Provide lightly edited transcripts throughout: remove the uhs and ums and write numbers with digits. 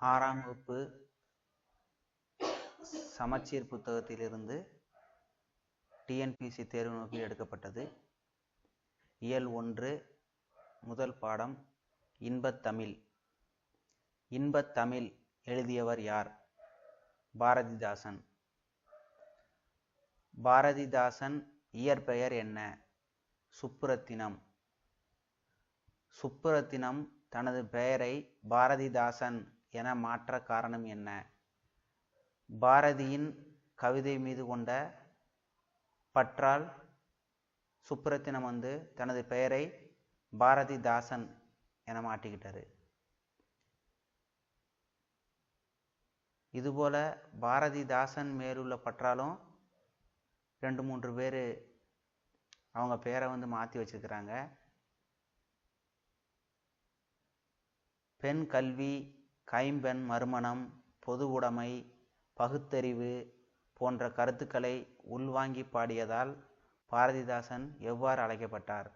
ஆறாம் வகுப்பு சமச்சீர் புத்தகத்திலிருந்து டிஎன்பிஎஸ்சி தேர்வு நோக்கில் எடுக்கப்பட்டது. இயல் 1 முதல் பாடம் இன்பத்தமிழ். இன்பத்தமிழ் எழுதியவர் யார்? பாரதிதாசன். பாரதிதாசன் இயற்பெயர் என்ன? சுப்புரத்தினம். சுப்புரத்தினம் தனது பெயரை பாரதிதாசன் என மாற்ற காரணம் என்ன? பாரதியின் கவிதை மீது கொண்ட பற்றால் சுப்புரத்தினம் தனது பெயரை பாரதிதாசன் என மாற்றிக்கிட்டாரு. இதுபோல பாரதிதாசன் மேலுள்ள பற்றாலும் 2-3 பேர் அவங்க பேரை மாற்றி வச்சிருக்கிறாங்க. பெண் கல்வி, கைம்பெண் மறுமணம், பொது உடைமை, பகுத்தறிவு போன்ற கருத்துக்களை உள்வாங்கி பாடியதால் பாரதிதாசன் எவ்வாறு அழைக்கப்பட்டார்?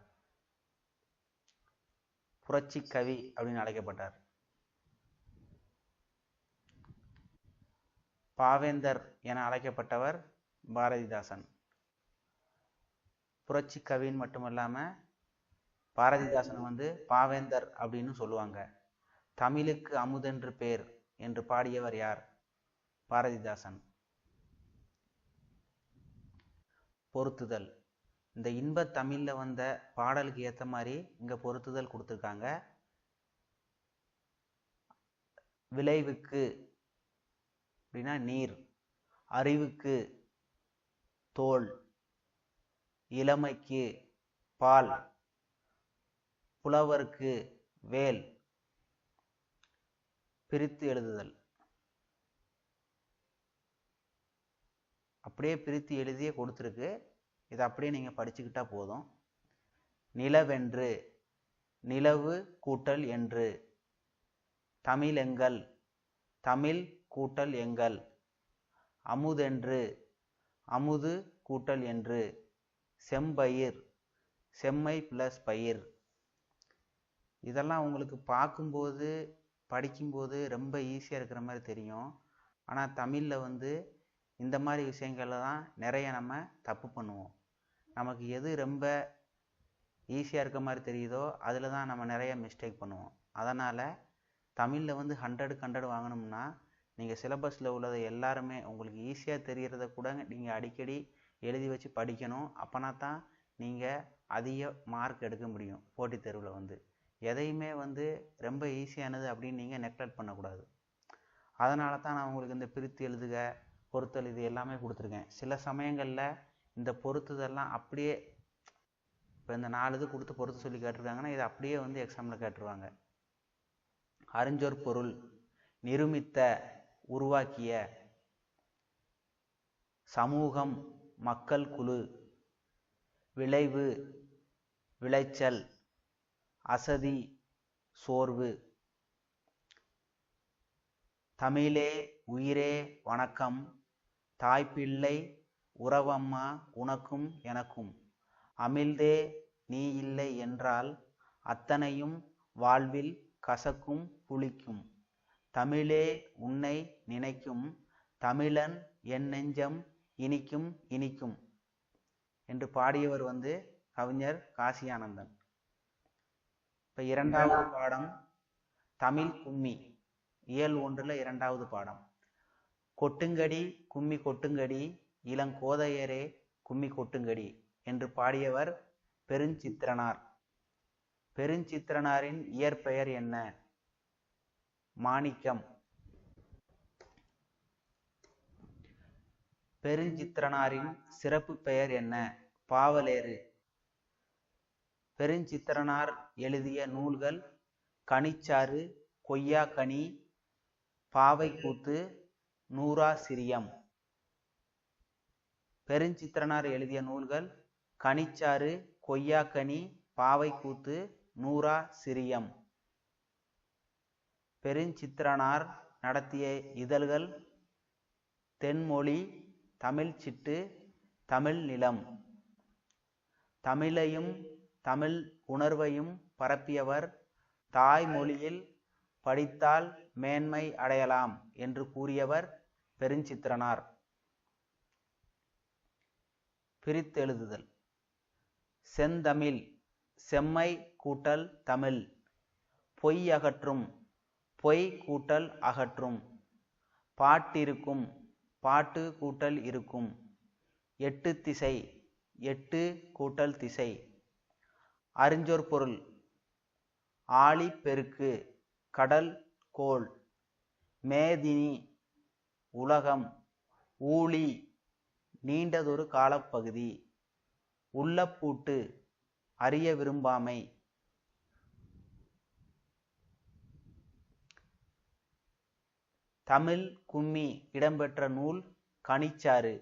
புரட்சி கவி அப்படின்னு அழைக்கப்பட்டார். பாவேந்தர் என அழைக்கப்பட்டவர் பாரதிதாசன். புரட்சி கவின்னு மட்டுமல்லாம பாரதிதாசன் பாவேந்தர் அப்படின்னு சொல்லுவாங்க. தமிழுக்கு அமுதென்று பேர் என்று பாடியவர் யார்? பாரதிதாசன். பொருத்துதல். இந்த இன்பத் தமிழ்ல வந்த பாடலுக்கு ஏற்ற மாதிரி இங்க பொருத்துதல் கொடுத்துருக்காங்க. விளைவுக்கு அப்படின்னா நீர், அறிவுக்கு தோல், இளமைக்கு பால், புலவருக்கு வேல். பிரித்து எழுதுதல். அப்படியே பிரித்து எழுதியே கொடுத்துருக்கு. இதை அப்படியே நீங்க படிச்சுக்கிட்டா போதும். நிலவென்று, நிலவு கூட்டல் என்று. தமிழெங்கள், தமிழ் கூட்டல் எங்கள். அமுதென்று, அமுது கூட்டல் என்று. செம்பயிர், செம்மை பிளஸ் பயிர். இதெல்லாம் உங்களுக்கு பார்க்கும்போது படிக்கும்போது ரொம்ப ஈஸியாக இருக்கிற மாதிரி தெரியும். ஆனால் தமிழில் இந்த மாதிரி விஷயங்களில் தான் நிறைய நம்ம தப்பு பண்ணுவோம். நமக்கு எது ரொம்ப ஈஸியாக இருக்க மாதிரி தெரியுதோ அதில் தான் நம்ம நிறைய மிஸ்டேக் பண்ணுவோம். அதனால் தமிழில் 100க்கு 100 வாங்கணும்னா நீங்கள் சிலபஸில் உள்ளதை எல்லாருமே உங்களுக்கு ஈஸியாக தெரிகிறத கூட நீங்கள் அடிக்கடி எழுதி வச்சு படிக்கணும். அப்போனா தான் நீங்கள் அதிக மார்க் எடுக்க முடியும் போட்டித் தேர்வில். எதையுமே ரொம்ப ஈஸியானது அப்படின்னு நீங்கள் நெக்லெக்ட் பண்ணக்கூடாது. அதனால தான் நான் உங்களுக்கு இந்த பிரித்து எழுதுக, பொருத்தல் இது எல்லாமே கொடுத்துருக்கேன். சில சமயங்களில் இந்த பொருத்துதெல்லாம் அப்படியே இப்போ இந்த 4 இது கொடுத்து பொருத்து சொல்லி கேட்டிருக்காங்கன்னா இதை அப்படியே எக்ஸாமில் கேட்டுருவாங்க. அறிஞ்சொற் பொருள், நிருமித்த, உருவாக்கிய. சமூகம், மக்கள் குழு. விளைவு, விளைச்சல். அசதி, சோர்வு. தமிழே உயிரே வணக்கம், தாய்ப்பிள்ளை உறவம்மா உனக்கும் எனக்கும். அமிழ்தே நீ இல்லை என்றால் அத்தனையும் வாழ்வில் கசக்கும் புளிக்கும். தமிழே உன்னை நினைக்கும், தமிழன் என் நெஞ்சம் இனிக்கும் இனிக்கும் என்று பாடியவர் கவிஞர் காசியானந்தன். இப்போ 2வது பாடம் தமிழ் கும்மி. இயல் 1ல் 2வது பாடம். கொட்டுங்கடி கும்மி கொட்டுங்கடி, இளங்கோதையரே கும்மி கொட்டுங்கடி என்று பாடியவர் பெருஞ்சித்திரனார். பெருஞ்சித்திரனாரின் இயற்பெயர் என்ன? மாணிக்கம். பெருஞ்சித்திரனாரின் சிறப்பு பெயர் என்ன? பாவலேறு. பெருஞ்சித்திரனார் எழுதிய நூல்கள் கனிச்சாறு, கொய்யாக்கனி, பாவைக்கூத்து, நூறாசிரியம். பெருஞ்சித்திரனார் எழுதிய நூல்கள் கனிச்சாறு, கொய்யாக்கனி, பாவைக்கூத்து, நூறாசிரியம். பெருஞ்சித்திரனார் நடத்திய இதழ்கள் தென்மொழி, தமிழ் சிட்டு, தமிழ் நிலம். தமிழையும் தமிழ் உணர்வையும் பரப்பியவர் தாய்மொழியில் படித்தால் மேன்மை அடையலாம் என்று கூறியவர் பெருஞ்சித்திரனார். பிரித்தெழுதுதல். செந்தமிழ் செம்மை கூட்டல் தமிழ். பொய் அகற்றும் பொய் கூட்டல் அகற்றும். பாட்டிருக்கும் பாட்டு கூட்டல் இருக்கும். எட்டு திசை எட்டு கூட்டல் திசை. அறிஞ்சொற்பொருள் ஆழி பெருக்கு கடல் கோள். மேதினி உலகம். ஊழி நீண்டதொரு காலப்பகுதி. உள்ளப்பூட்டு அறிய விரும்பாமை. தமிழ் கும்மி இடம்பெற்ற நூல் கனிச்சாறு.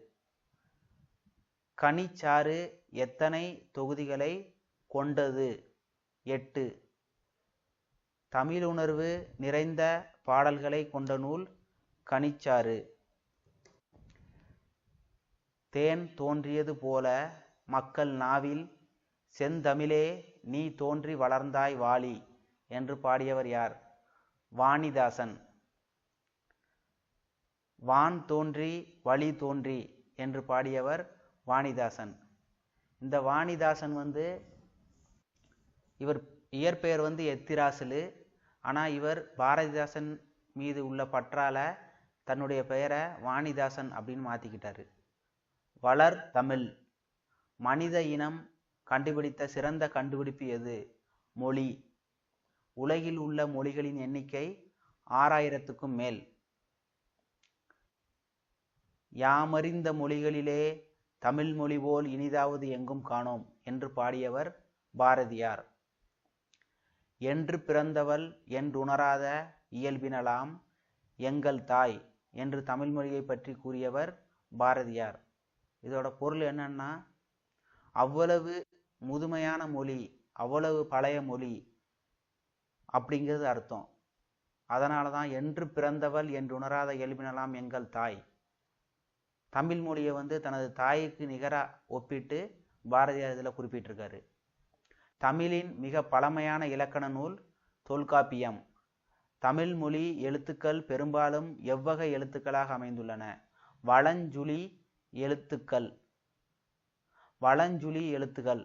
கனிச்சாறு எத்தனை தொகுதிகளை கொண்டது? 8. தமிழுணர்வு நிறைந்த பாடல்களை கொண்ட நூல் கனிச்சாறு. தேன் தோன்றியது போல மக்கள் நாவில் செந்தமிழே நீ தோன்றி வளர்ந்தாய் வாழி என்று பாடியவர் யார்? வாணிதாசன். வான் தோன்றி வழி தோன்றி என்று பாடியவர் வாணிதாசன். இந்த வாணிதாசன் இவர் இயற்பெயர் எத்திராசலு. ஆனால் இவர் பாரதிதாசன் மீது உள்ள பற்றால தன்னுடைய பெயரை வாணிதாசன் அப்படின்னு மாற்றிக்கிட்டாரு. வளர் தமிழ். மனித இனம் கண்டுபிடித்த சிறந்த கண்டுபிடிப்பு எது? மொழி. உலகில் உள்ள மொழிகளின் எண்ணிக்கை 6000க்கும் மேல். யாமறிந்த மொழிகளிலே தமிழ் மொழி போல் இனிதாவது எங்கும் காணோம் என்று பாடியவர் பாரதியார். என்று பிறந்தவள் என்றுணராத இயல்பினலாம் எங்கள் தாய் என்று தமிழ் மொழியை பற்றி கூறியவர் பாரதியார். இதோட பொருள் என்னன்னா, அவ்வளவு முதுமையான மொழி, அவ்வளவு பழைய மொழி அப்படிங்கிறது அர்த்தம். அதனால தான் என்று பிறந்தவள் என்றுணராத இயல்பினலாம் எங்கள் தாய். தமிழ் மொழியை தனது தாய்க்கு நிகராக ஒப்பிட்டு பாரதியார் இதில் குறிப்பிட்டிருக்காரு. தமிழின் மிக பழமையான இலக்கண நூல் தொல்காப்பியம். தமிழ் மொழி எழுத்துக்கள் பெரும்பாலும் எவ்வகை எழுத்துக்களாக அமைந்துள்ளன? வளஞ்சுழி எழுத்துக்கள். வளஞ்சுழி எழுத்துக்கள்.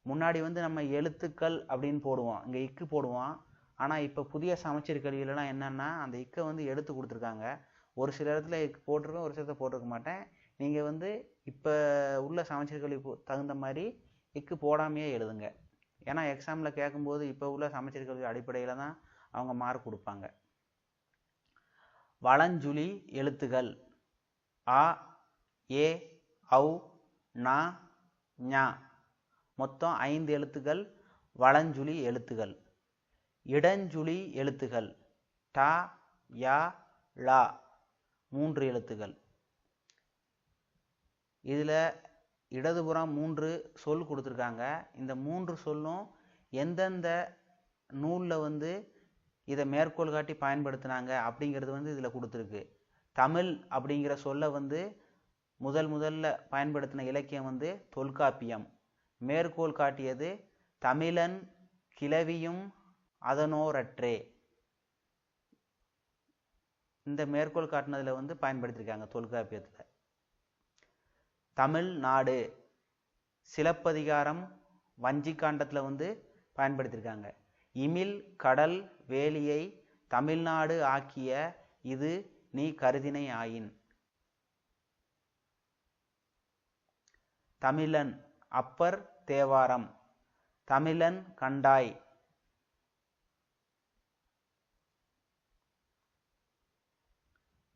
முன்னாடி நம்ம எழுத்துக்கள் அப்படின்னு போடுவோம், இங்கே இக்கு போடுவோம். ஆனால் இப்போ புதிய சமச்சீர் கல்வியிலலாம் என்னன்னா அந்த இக்கை எடுத்து கொடுத்துருக்காங்க. ஒரு சில இடத்துல போட்டிருக்கேன், ஒரு சில இடத்துல போட்டிருக்க மாட்டேன். நீங்கள் இப்போ உள்ள சமச்சீர் கல்வி தகுந்த மாதிரி இக்கு போடாமையே எழுதுங்க. ஏன்னா எக்ஸாமில் கேட்கும்போது இப்போ உள்ள சமச்சீர் கல்வி அடிப்படையில் தான் அவங்க மார்க் கொடுப்பாங்க. வளஞ்சுழி எழுத்துகள் ஆ, ஏ, ஔ, நா, ஞா. மொத்தம் 5 எழுத்துக்கள் வளஞ்சுழி எழுத்துகள். இடஞ்சுழி எழுத்துகள் டா, யா, லா 3 எழுத்துக்கள். இதில் இடதுபுறம் 3 சொல் கொடுத்துருக்காங்க. இந்த 3 சொல்லும் எந்தெந்த நூலில் இதை மேற்கோள் காட்டி பயன்படுத்தினாங்க அப்படிங்கிறது இதில் கொடுத்துருக்கு. தமிழ் அப்படிங்கிற சொல்ல முதல்ல பயன்படுத்தின இலக்கியம் தொல்காப்பியம். மேற்கோள் காட்டியது தமிழன் கிளவியும் அதனோரற்றே. இந்த மேற்கோள் காட்டினதில் பயன்படுத்தியிருக்காங்க தொல்காப்பியத்தில். தமிழ்நாடு சிலப்பதிகாரம் வஞ்சிக்காண்டத்தில் பயன்படுத்தியிருக்காங்க. இமில் கடல் வேலியை தமிழ்நாடு ஆக்கிய இது நீ கருதினை ஆயின். தமிழன் அப்பர் தேவாரம். தமிழன் கண்டாய்.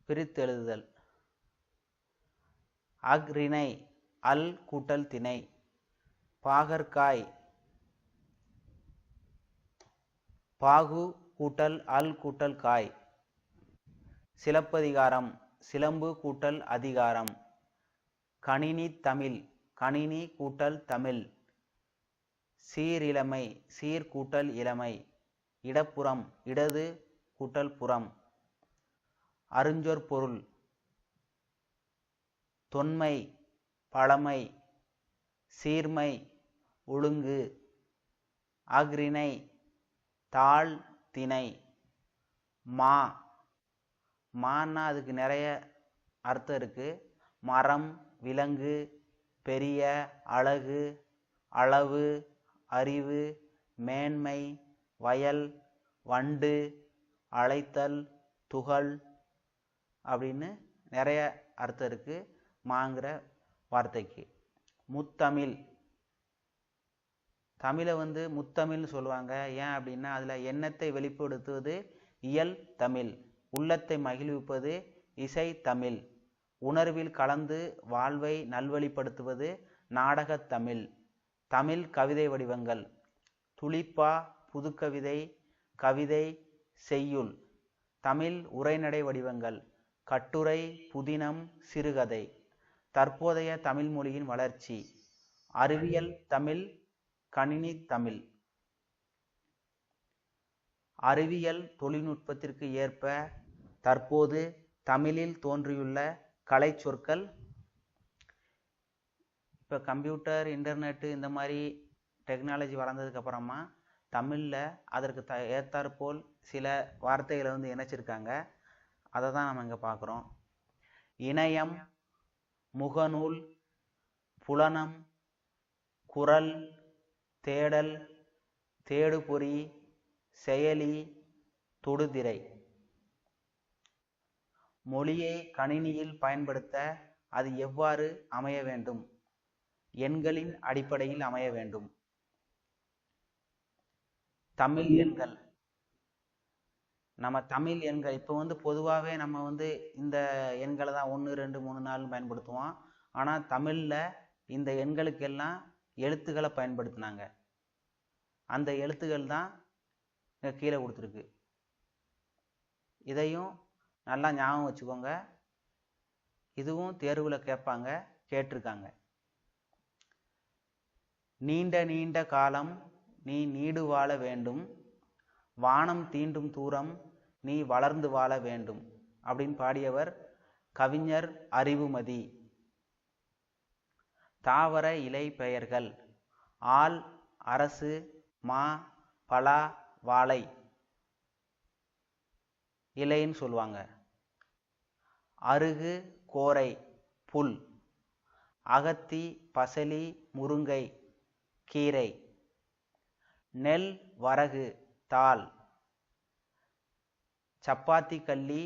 பிரித்தெழுதுதல். அஃறிணை அல் கூட்டல் திணை. பாகற்காய் பாகு கூட்டல் அல் கூட்டல் காய். சிலப்பதிகாரம் சிலம்பு கூட்டல் அதிகாரம். கணினி தமிழ் கணினி கூட்டல் தமிழ். சீரிழமை சீர் கூட்டல் இளமை. இடப்புறம் இடது கூட்டல் புறம். அறிஞ்சொற்பொருள் தொன்மை பழமை சீர்மை ஒழுங்கு. அஃறிணை தாழ் திணை. மா, மான்னா அதுக்கு நிறைய அர்த்தம் இருக்கு. மரம், விலங்கு, பெரிய, அழகு, அளவு, அறிவு, மேன்மை, வயல், வண்டு, அழைத்தல், துகள் அப்படின்னு நிறைய அர்த்தம் இருக்கு மாங்கிற வார்த்தைக்கு. முத்தமிழ், தமிழை முத்தமிழ்னு சொல்லுவாங்க. ஏன் அப்படின்னா அதில் எண்ணத்தை வெளிப்படுத்துவது இயல் தமிழ், உள்ளத்தை மகிழ்விப்பது இசை தமிழ், உணர்வில் கலந்து வாழ்வை நல்வழிப்படுத்துவது நாடகத் தமிழ். தமிழ் கவிதை வடிவங்கள்: துளிப்பா, புதுக்கவிதை, கவிதை, செய்யுள். தமிழ் உரைநடை வடிவங்கள்: கட்டுரை, புதினம், சிறுகதை. தற்போதைய தமிழ் மொழியின் வளர்ச்சி: அறிவியல் தமிழ், கணினி தமிழ். அறிவியல் தொழில்நுட்பத்திற்கு ஏற்ப தற்போது தமிழில் தோன்றியுள்ள கலை சொற்கள். இப்போ கம்ப்யூட்டர், இன்டர்நெட்டு இந்த மாதிரி டெக்னாலஜி வளர்ந்ததுக்கு அப்புறமா தமிழில் அதற்கு ஏற்றாற்போல் சில வார்த்தைகளை இணைச்சிருக்காங்க. அதை தான் நம்ம இங்கே பார்க்குறோம். இணையம், முகநூல், புலனம், குரல், தேடல், தேடுபொறி, செயலி, தொடுதிரை. மொழியை கணினியில் பயன்படுத்த அது எவ்வாறு அமைய வேண்டும்? எண்களின் அடிப்படையில் அமைய வேண்டும். தமிழ் எண்கள், நம்ம தமிழ் எண்கள் இப்போ பொதுவாகவே நம்ம இந்த எண்களை தான் 1, 2, 3, 4 பயன்படுத்துவோம். ஆனால் தமிழில் இந்த எண்களுக்கெல்லாம் எழுத்துக்களை பயன்படுத்தினாங்க. அந்த எழுத்துக்கள் தான் கீழே கொடுத்துருக்கு. இதையும் நல்லா ஞாபகம் வச்சுக்கோங்க. இதுவும் தேர்வில் கேட்பாங்க, கேட்டிருக்காங்க. நீண்ட நீண்ட காலம் நீ நீடு வாழ வேண்டும், வானம் தீண்டும் தூரம் நீ வளர்ந்து வாழ வேண்டும் அப்படின்னு பாடியவர் கவிஞர் அறிவுமதி. தாவர இலை பெயர்கள்: ஆல், அரசு, மா, பலா, வாழை. இலைன்னு சொல்லுவாங்க. அருகு, கோரை, புல். அகத்தி, பசலி, முருங்கை, கீரை. நெல், வரகு, தாள். சப்பாத்தி கள்ளி,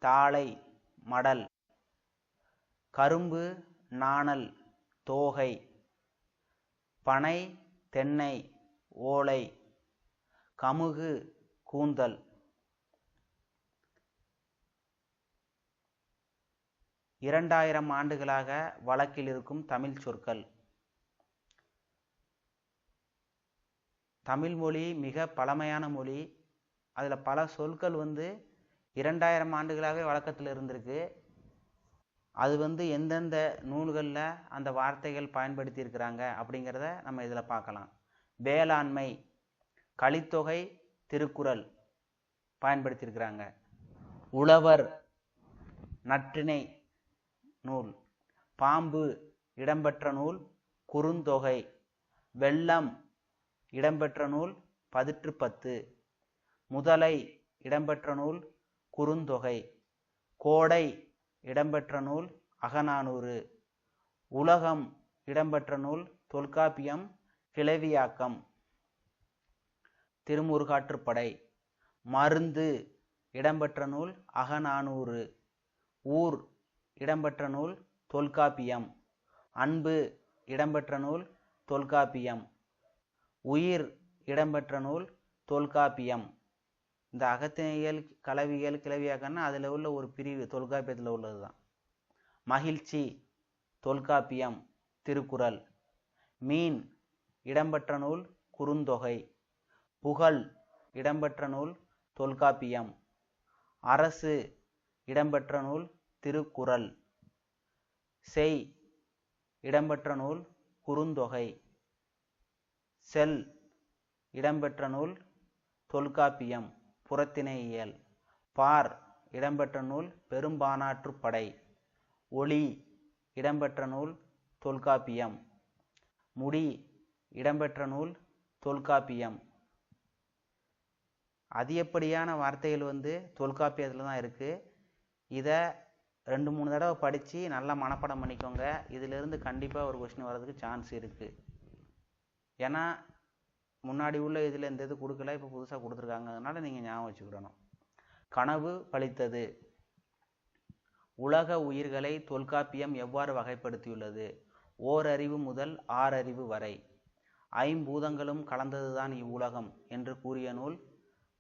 தாளை, மடல். கரும்பு, நாணல், தோகை. பனை, தென்னை, ஓலை. கமுகு, கூந்தல். 2000 ஆண்டுகளாக வழக்கில் இருக்கும் தமிழ் சொற்கள். தமிழ் மொழி மிக பழமையான மொழி. அதில் பல சொற்கள் 2000 ஆண்டுகளாகவே வழக்கத்தில் இருந்திருக்கு. அது எந்தெந்த நூல்களில் அந்த வார்த்தைகள் பயன்படுத்தி இருக்கிறாங்க அப்படிங்கிறத நம்ம இதில் பார்க்கலாம். வேளாண்மை, கலித்தொகை, திருக்குறள் பயன்படுத்தியிருக்கிறாங்க. உழவர், நற்றிணை நூல். பாம்பு இடம்பெற்ற நூல் குறுந்தொகை. வெள்ளம் இடம்பெற்ற நூல் பதிற்றுப்பத்து. முதலை இடம்பெற்ற நூல் குறுந்தொகை. கோடை இடம்பெற்ற நூல் அகநானூறு. உலகம் இடம்பெற்ற நூல் தொல்காப்பியம், கிளவியாக்கம், திருமுருகாற்றுப்படை. மருந்து இடம்பெற்ற நூல் அகநானூறு. ஊர் இடம்பெற்ற நூல் தொல்காப்பியம். அன்பு இடம்பெற்ற நூல் தொல்காப்பியம். உயிர் இடம்பெற்ற நூல் தொல்காப்பியம். இந்த அகத்திணையியல், களவியல், கிளவியாக்கம்னா அதில் உள்ள ஒரு பிரிவு தொல்காப்பியத்தில் உள்ளது தான். மகிழ்ச்சி தொல்காப்பியம், திருக்குறள். மீன் இடம்பெற்ற நூல் குறுந்தொகை. புகழ் இடம்பெற்ற நூல் தொல்காப்பியம். அரசு இடம்பெற்ற நூல் திருக்குறள். செய் இடம்பெற்ற நூல் குறுந்தொகை. செல் இடம்பெற்ற நூல் தொல்காப்பியம், புறத்திணையியல். பார் இடம்பெற்ற நூல் பெரும்பானாற்றுப்படை. ஒளி இடம்பெற்ற நூல் தொல்காப்பியம். முடி இடம்பெற்ற நூல் தொல்காப்பியம். அதிகப்படியான வார்த்தைகள் வந்து தொல்காப்பியத்தில் தான் இருக்குது. இதை 2-3 தடவை படித்து நல்லா மனப்பாடம் பண்ணிக்கோங்க. இதிலிருந்து கண்டிப்பாக ஒரு கொஸ்டின் வர்றதுக்கு சான்ஸ் இருக்குது. ஏன்னா முன்னாடி உள்ள இதில் இந்த இது கொடுக்கல, இப்போ புதுசாக கொடுத்துருக்காங்க. அதனால் நீங்கள் ஞாபகம் வச்சுக்கிடணும். கனவு பலித்தது. உலக உயிர்களை தொல்காப்பியம் எவ்வாறு வகைப்படுத்தியுள்ளது? ஓரறிவு முதல் ஆறறிவு வரை 5 பூதங்களும் கலந்ததுதான் இவ்வுலகம் என்று கூறிய நூல்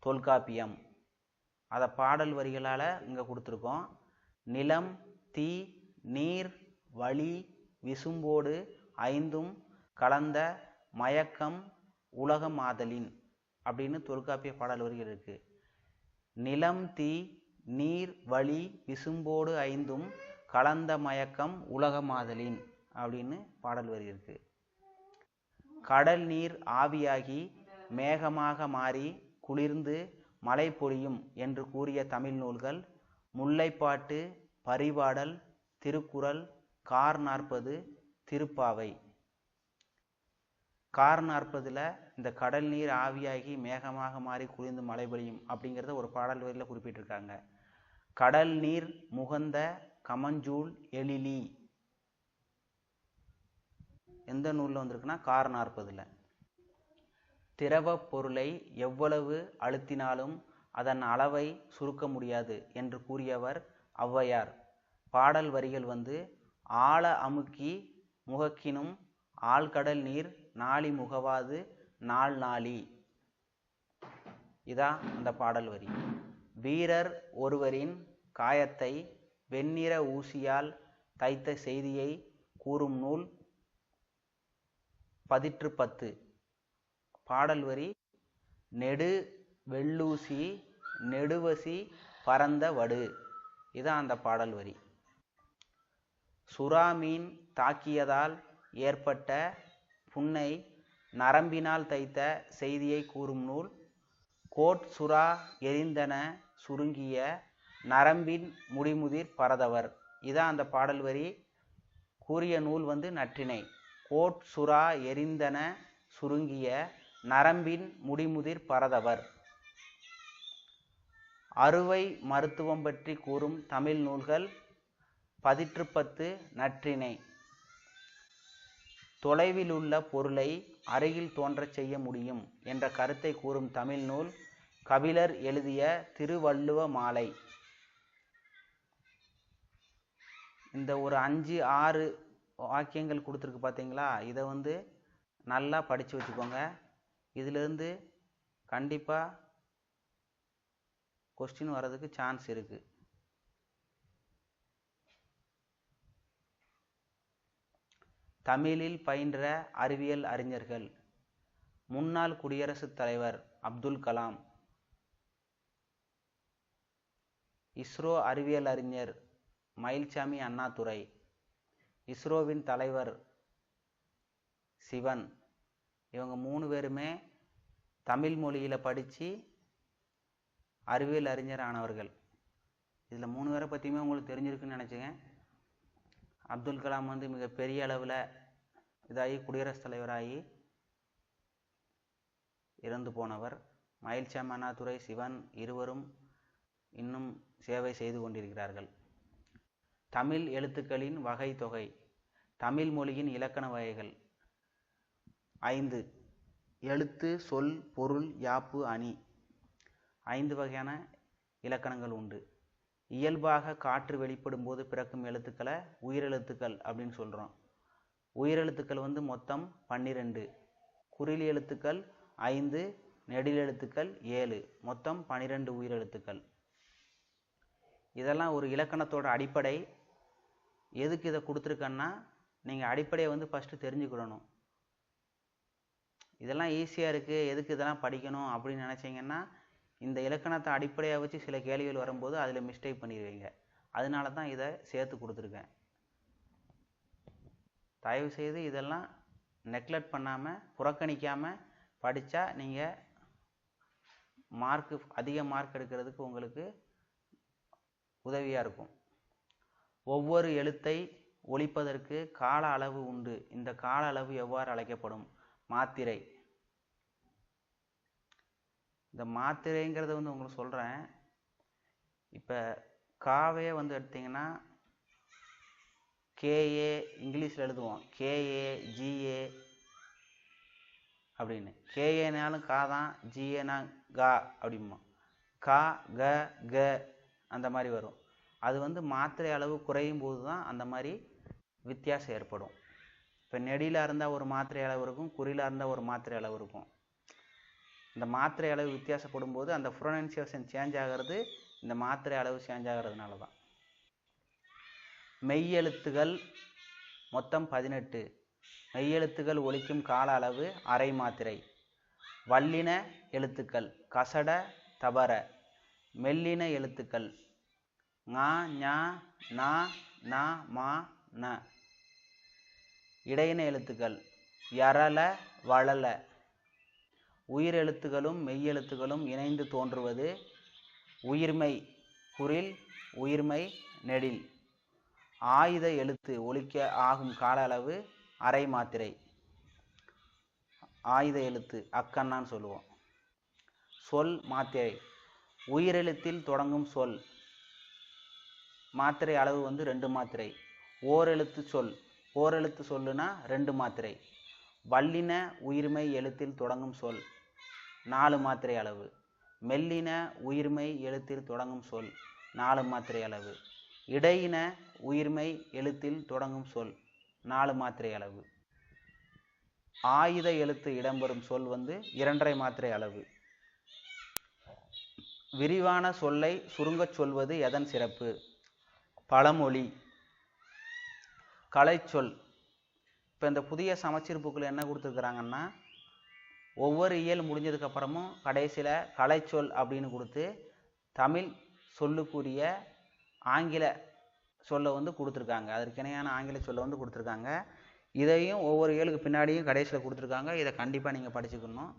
தொல்காப்பியம். அதை பாடல் வரிகளால் இங்கே கொடுத்துருக்கோம். நிலம், தீ, நீர், வளி, விசும்போடு 5ம் கலந்த மயக்கம் உலகம் ஆதலின் அப்படின்னு தொல்காப்பிய பாடல் வரிகள் இருக்கு. நிலம், தீ, நீர், வளி, விசும்போடு 5ம் கலந்த மயக்கம் உலகமாதலின் அப்படின்னு பாடல் வரி இருக்கு. கடல் நீர் ஆவியாகி மேகமாக மாறி குளிர்ந்து மழை பொழியும் என்று கூறிய தமிழ் நூல்கள் முல்லைப்பாட்டு, பரிபாடல், திருக்குறள், கார் 40, திருப்பாவை. கார் 40ல் இந்த கடல் நீர் ஆவியாகி மேகமாக மாறி குளிர்ந்து மழை பொழியும் அப்படிங்கிறத ஒரு பாடல் வரியில் குறிப்பிட்டிருக்காங்க. கடல் நீர் முகந்த கமஞ்சூல் எழிலி எந்த நூலில் வந்திருக்குன்னா கார் 40ல். திரவ பொருளை எவ்வளவு அழுத்தினாலும் அதன் அளவை சுருக்க முடியாது என்று கூறியவர் ஔவையார். பாடல் வரிகள் வந்து ஆழ அமுக்கி முகக்கினும் ஆழ்கடல் நீர் நாளி முகவாது நாள் நாளி. இதான் அந்த பாடல் வரி. வீரர் ஒருவரின் காயத்தை வெண்ணிற ஊசியால் தைத்த செய்தியை கூறும் நூல் பதிற்று 10. பாடல் வரி நெடு வெள்ளூசி நெடுவசி பரந்த வடு. இதான் அந்த பாடல் வரி. சுறா மீன் தாக்கியதால் ஏற்பட்ட புண்ணை நரம்பினால் தைத்த செய்தியை கூறும் நூல் கோட் சுறா எரிந்தன சுருங்கிய நரம்பின் முடிமுதிர் பரதவர். இதான் அந்த பாடல் வரி. கூறிய நூல் வந்து நற்றிணை. கோட் சுறா எரிந்தன சுருங்கிய நரம்பின் முடிமுதிர் பரதவர். அறுவை மருத்துவம் பற்றி கூறும் தமிழ் நூல்கள் பதிற்று 10, நற்றிணை. தொலைவில் உள்ள பொருளை அருகில் தோன்றச் செய்ய முடியும் என்ற கருத்தை கூறும் தமிழ் நூல் கபிலர் எழுதிய திருவள்ளுவ மாலை. இந்த ஒரு 5-6 வாக்கியங்கள் கொடுத்துருக்கு பார்த்தீங்களா? இதை வந்து நல்லா படித்து வச்சுக்கோங்க. இதிலிருந்து கண்டிப்பாக கொஸ்டின் வர்றதுக்கு சான்ஸ் இருக்குது. தமிழில் பயின்ற அறிவியல் அறிஞர்கள் முன்னாள் குடியரசுத் தலைவர் அப்துல் கலாம், இஸ்ரோ அறிவியல் அறிஞர் மயில்சாமி அண்ணாதுரை, இஸ்ரோவின் தலைவர் சிவன். இவங்க 3 பேருமே தமிழ் மொழியில் படித்து அறிவியல் அறிஞர் ஆனவர்கள். இதில் 3 பேரை பற்றியுமே உங்களுக்கு தெரிஞ்சிருக்குன்னு நினச்சிங்க. அப்துல் கலாம் வந்து மிகப்பெரிய அளவில் இதாகி குடியரசுத் தலைவராகி இறந்து போனவர். மயில்சாமி அண்ணாதுரை, சிவன் இருவரும் இன்னும் சேவை செய்து கொண்டிருக்கிறார்கள். தமிழ் எழுத்துக்களின் வகை தொகை. தமிழ் மொழியின் இலக்கண வகைகள் 5. எழுத்து, சொல், பொருள், யாப்பு, அணி. 5 வகையான இலக்கணங்கள் உண்டு. இயல்பாக காற்று வெளிப்படும் போது பிறக்கும் எழுத்துக்களை உயிரெழுத்துக்கள் அப்படின்னு சொல்கிறோம். உயிரெழுத்துக்கள் வந்து மொத்தம் 12. குறில் எழுத்துக்கள் 5, நெடில் எழுத்துக்கள் 7, மொத்தம் 12 உயிரெழுத்துக்கள். இதெல்லாம் ஒரு இலக்கணத்தோட அடிப்படை. எதுக்கு இதை கொடுத்துருக்கேன்னா நீங்கள் அடிப்படையை வந்து ஃபஸ்ட்டு தெரிஞ்சுக்கிடணும். இதெல்லாம் ஈஸியாக இருக்குது, எதுக்கு இதெல்லாம் படிக்கணும் அப்படின்னு நினச்சிங்கன்னா இந்த இலக்கணத்தை அடிப்படையாக வச்சு சில கேள்விகள் வரும்போது அதில் மிஸ்டேக் பண்ணிடுவீங்க. அதனால தான் இதை சேர்த்து கொடுத்துருக்கேன். தயவுசெய்து இதெல்லாம் நெக்லெக்ட் பண்ணாமல் புறக்கணிக்காமல் படித்தா நீங்கள் அதிக மார்க் எடுக்கிறதுக்கு உங்களுக்கு உதவியாக இருக்கும். ஒவ்வொரு எழுத்தை ஒலிப்பதற்கு கால அளவு உண்டு. இந்த கால அளவு எவ்வாறு அழைக்கப்படும்? மாத்திரை. இந்த மாத்திரைங்கிறத வந்து உங்களுக்கு சொல்கிறேன். இப்போ காவே வந்து எடுத்திங்கன்னா கேஏ இங்கிலீஷில் எழுதுவோம், கேஏ ஜிஏ அப்படின்னு. கேஏனாலும் கா தான், ஜிஏனா கா அப்படிம்போம். கா க க அந்த மாதிரி வரும். அது வந்து மாத்திரை அளவு குறையும் போது தான் அந்த மாதிரி வித்தியாசம் ஏற்படும். இப்போ நெடிலாக இருந்தால் ஒரு மாத்திரை அளவு இருக்கும், குறிலாக இருந்தால் ஒரு மாத்திரை அளவு இருக்கும். இந்த மாத்திரை அளவு வித்தியாசப்படும் போது அந்த ப்ரொனன்சியேஷன் சேஞ்ச் ஆகிறது இந்த மாத்திரை அளவு சேஞ்ச் ஆகிறதுனால தான். மெய்யெழுத்துகள் மொத்தம் 18. மெய்யெழுத்துகள் ஒலிக்கும் கால அளவு அரை மாத்திரை. வல்லின எழுத்துக்கள் கசட தபர. மெல்லின எழுத்துக்கள் ங ஞ ந ந ம ந. இடையின எழுத்துக்கள் யரள வளல. உயிரெழுத்துகளும் மெய்யெழுத்துகளும் இணைந்து தோன்றுவது உயிர்மை குறில், உயிர்மை நெடில். ஆயுத எழுத்து ஒலிக்க ஆகும் கால அளவு அரை மாத்திரை. ஆயுத எழுத்து அக்கன்னான்னு சொல்லுவோம். சொல் மாத்திரை உயிரெழுத்தில் தொடங்கும் சொல் மாத்திரை அளவு வந்து 2 மாத்திரை. ஓரெழுத்து சொல், ஓரெழுத்து சொல்லுனா 2 மாத்திரை. வல்லின உயிர்மை எழுத்தில் தொடங்கும் சொல் 4 மாத்திரை அளவு. மெல்லின உயிர்மை எழுத்தில் தொடங்கும் சொல் 4 மாத்திரை அளவு. இடையின உயிர்மை எழுத்தில் தொடங்கும் சொல் 4 மாத்திரை அளவு. ஆயுத எழுத்து இடம்பெறும் சொல் வந்து 2.5 மாத்திரை அளவு. விரிவான சொல்லை சுருங்கச் சொல்வது எதன் சிறப்பு? பழமொழி. கலைச்சொல். இப்போ இந்த புதிய சமச்சீர் புக்கில் என்ன கொடுத்துருக்குறாங்கன்னா, ஒவ்வொரு இயல் முடிஞ்சதுக்கப்புறமும் கடைசியில் கலைச்சொல் அப்படின்னு கொடுத்து தமிழ் சொல்லுக்குரிய ஆங்கில சொல்லை வந்து கொடுத்துருக்காங்க. அதற்கு இணையான ஆங்கில சொல்லை வந்து கொடுத்துருக்காங்க. இதையும் ஒவ்வொரு இயலுக்கு பின்னாடியும் கடைசியில் கொடுத்துருக்காங்க. இதை கண்டிப்பாக நீங்கள் படிச்சுக்கணும்.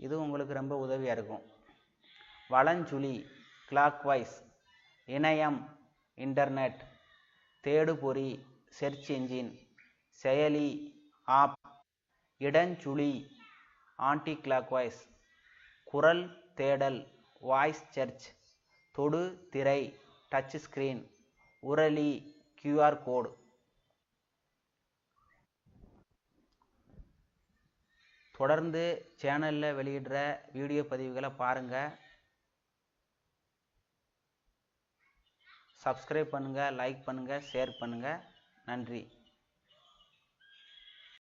இது உங்களுக்கு ரொம்ப உதவியாக இருக்கும். வலஞ்சுழி கிளாக்வைஸ். இணையம் இன்டர்நெட். தேடுபொறி செர்ச் என்ஜின். செயலி ஆப். இடஞ்சுழி ஆன்டி கிளாக்வைஸ். குரல் தேடல் வாய்ஸ் சர்ச். தொடு திரை டச் ஸ்கிரீன். உரலி QR கோடு. தொடர்ந்து சேனலில் வெளியிடுற வீடியோ பதிவுகளை பாருங்கள். சப்ஸ்கிரைப் பண்ணுங்கள், லைக் பண்ணுங்கள், ஷேர் பண்ணுங்கள். நன்றி.